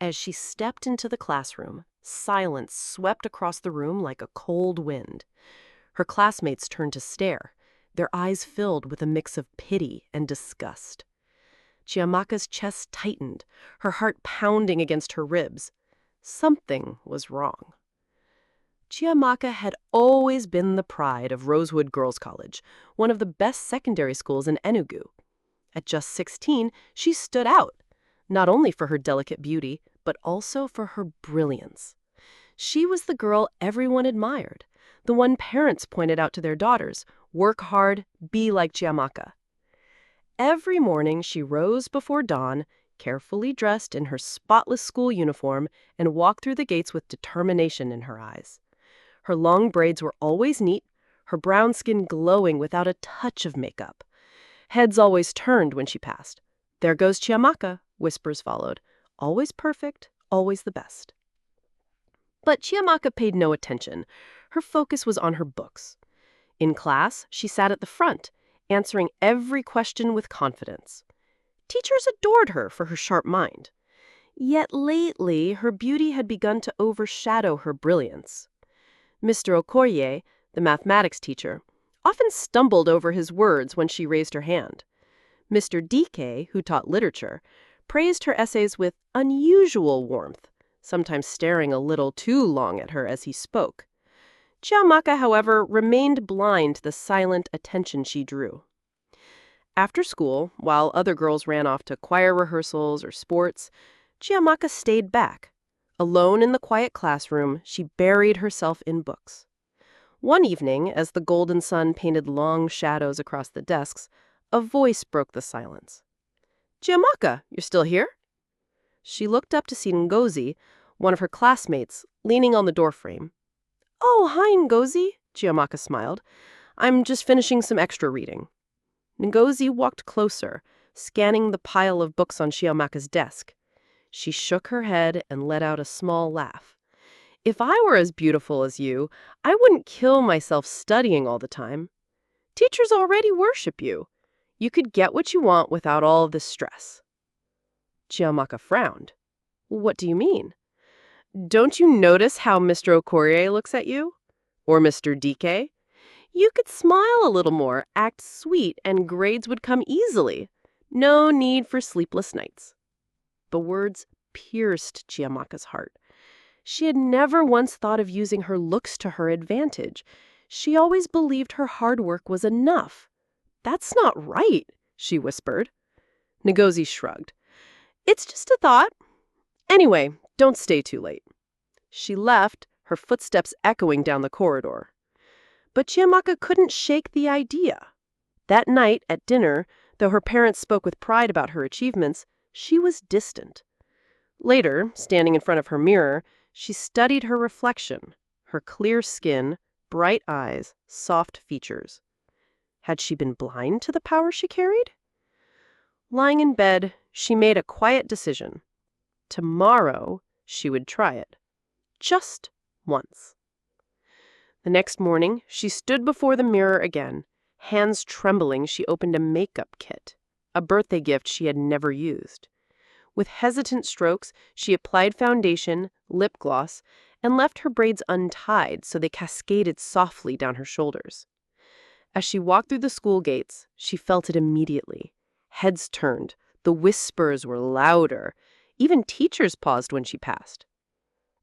As she stepped into the classroom, silence swept across the room like a cold wind. Her classmates turned to stare, their eyes filled with a mix of pity and disgust. Chiamaka's chest tightened, her heart pounding against her ribs. Something was wrong. Chiamaka had always been the pride of Rosewood Girls College, one of the best secondary schools in Enugu. At just 16, she stood out, not only for her delicate beauty, but also for her brilliance. She was the girl everyone admired, the one parents pointed out to their daughters, work hard, be like Chiamaka. Every morning she rose before dawn, carefully dressed in her spotless school uniform, and walked through the gates with determination in her eyes. Her long braids were always neat, her brown skin glowing without a touch of makeup. Heads always turned when she passed. "There goes Chiamaka," whispers followed. Always perfect, always the best. But Chiamaka paid no attention. Her focus was on her books. In class, she sat at the front, answering every question with confidence. Teachers adored her for her sharp mind. Yet lately, her beauty had begun to overshadow her brilliance. Mr. Okoye, the mathematics teacher, often stumbled over his words when she raised her hand. Mr. DK, who taught literature, praised her essays with unusual warmth, sometimes staring a little too long at her as he spoke. Chiamaka, however, remained blind to the silent attention she drew. After school, while other girls ran off to choir rehearsals or sports, Chiamaka stayed back. Alone in the quiet classroom, she buried herself in books. One evening, as the golden sun painted long shadows across the desks, a voice broke the silence. "Chiamaka, you're still here?" She looked up to see Ngozi, one of her classmates, leaning on the doorframe. "Oh, hi, Ngozi," Chiamaka smiled. "I'm just finishing some extra reading." Ngozi walked closer, scanning the pile of books on Chiamaka's desk. She shook her head and let out a small laugh. "If I were as beautiful as you, I wouldn't kill myself studying all the time. Teachers already worship you. You could get what you want without all of this stress." Chiamaka frowned. "What do you mean? Don't you notice how Mr. Okorie looks at you? Or Mr. DK? You could smile a little more, act sweet, and grades would come easily. No need for sleepless nights." The words pierced Chiamaka's heart. She had never once thought of using her looks to her advantage. She always believed her hard work was enough. "That's not right," she whispered. Ngozi shrugged. "It's just a thought. Anyway, don't stay too late." She left, her footsteps echoing down the corridor. But Chiamaka couldn't shake the idea. That night at dinner, though her parents spoke with pride about her achievements, she was distant. Later, standing in front of her mirror, she studied her reflection, her clear skin, bright eyes, soft features. Had she been blind to the power she carried? Lying in bed, she made a quiet decision. Tomorrow, she would try it. Just once. The next morning, she stood before the mirror again. Hands trembling, she opened a makeup kit, a birthday gift she had never used. With hesitant strokes, she applied foundation, lip gloss, and left her braids untied so they cascaded softly down her shoulders. As she walked through the school gates, she felt it immediately. Heads turned, the whispers were louder. Even teachers paused when she passed.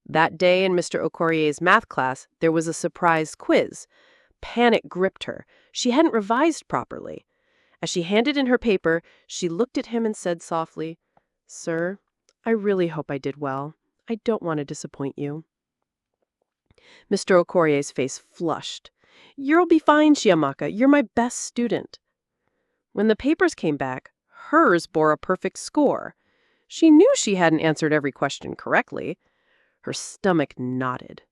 That day in Mr. Okorie's math class, there was a surprise quiz. Panic gripped her. She hadn't revised properly. As she handed in her paper, she looked at him and said softly, "Sir, I really hope I did well. I don't want to disappoint you." Mr. Okorie's face flushed. "You'll be fine, Chiamaka. You're my best student." When the papers came back, hers bore a perfect score. She knew she hadn't answered every question correctly. Her stomach knotted.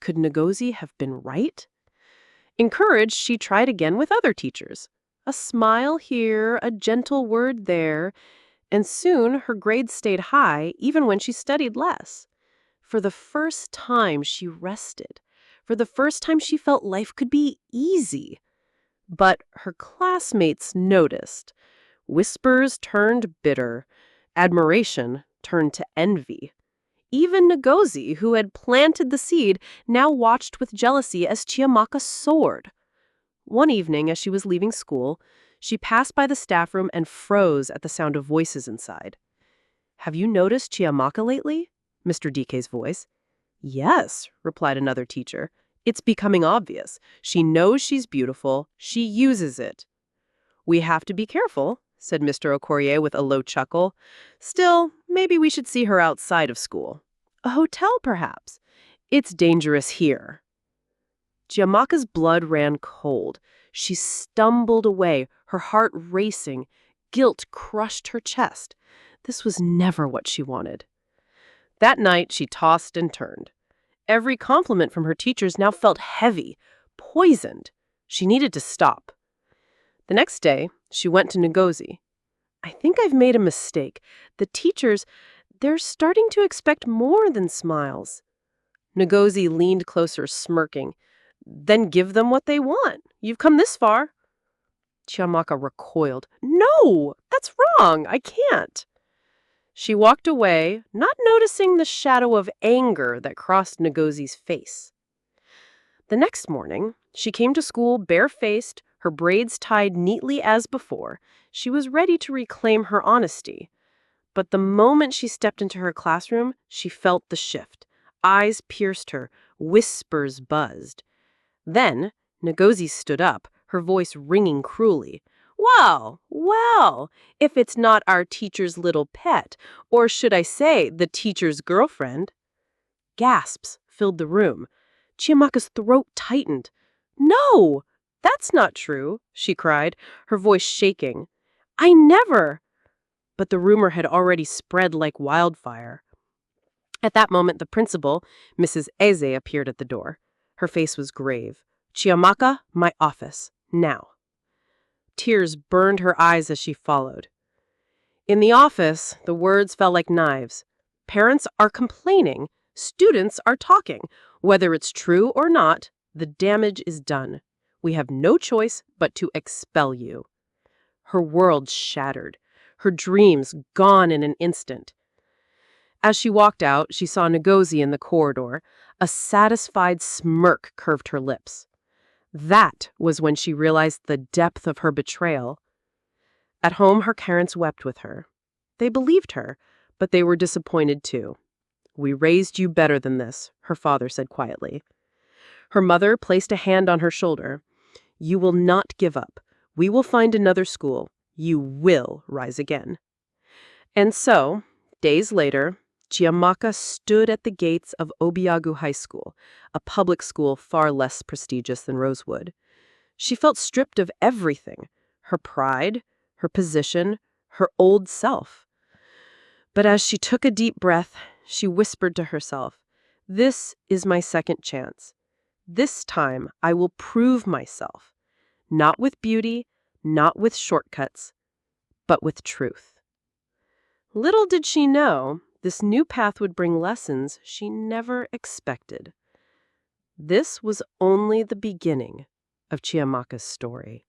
Could Ngozi have been right? Encouraged, she tried again with other teachers. A smile here, a gentle word there, and soon her grades stayed high even when she studied less. For the first time, she rested. For the first time, she felt life could be easy. But her classmates noticed. Whispers turned bitter. Admiration turned to envy. Even Ngozi, who had planted the seed, now watched with jealousy as Chiamaka soared. One evening, as she was leaving school, she passed by the staff room and froze at the sound of voices inside. "Have you noticed Chiamaka lately?" Mr. DK's voice. "Yes," replied another teacher. "It's becoming obvious. She knows she's beautiful. She uses it." "We have to be careful," said Mr. Okorie with a low chuckle. "Still, maybe we should see her outside of school. A hotel, perhaps. It's dangerous here." Chiamaka's blood ran cold. She stumbled away, her heart racing. Guilt crushed her chest. This was never what she wanted. That night, she tossed and turned. Every compliment from her teachers now felt heavy, poisoned. She needed to stop. The next day, she went to Ngozi. "I think I've made a mistake. The teachers, they're starting to expect more than smiles." Ngozi leaned closer, smirking. "Then give them what they want. You've come this far." Chiamaka recoiled. "No, that's wrong. I can't." She walked away, not noticing the shadow of anger that crossed Ngozi's face. The next morning, she came to school barefaced, her braids tied neatly as before. She was ready to reclaim her honesty. But the moment she stepped into her classroom, she felt the shift. Eyes pierced her, whispers buzzed. Then, Ngozi stood up, her voice ringing cruelly. Well, if it's not our teacher's little pet, or should I say, the teacher's girlfriend." Gasps filled the room. Chiamaka's throat tightened. "No, that's not true," she cried, her voice shaking. "I never—" But the rumor had already spread like wildfire. At that moment, the principal, Mrs. Eze, appeared at the door. Her face was grave. "Chiamaka, my office, now." Tears burned her eyes as she followed. In the office, the words fell like knives. "Parents are complaining. Students are talking. Whether it's true or not, the damage is done. We have no choice but to expel you." Her world shattered. Her dreams gone in an instant. As she walked out, she saw Ngozi in the corridor. A satisfied smirk curved her lips. That was when she realized the depth of her betrayal. At home, her parents wept with her. They believed her, but they were disappointed too. "We raised you better than this," her father said quietly. Her mother placed a hand on her shoulder. "You will not give up. We will find another school. You will rise again." And so, days later, Chiamaka stood at the gates of Obiagu High School, a public school far less prestigious than Rosewood. She felt stripped of everything: her pride, her position, her old self. But as she took a deep breath, she whispered to herself, "This is my second chance. This time I will prove myself, not with beauty, not with shortcuts, but with truth." Little did she know, this new path would bring lessons she never expected. This was only the beginning of Chiamaka's story.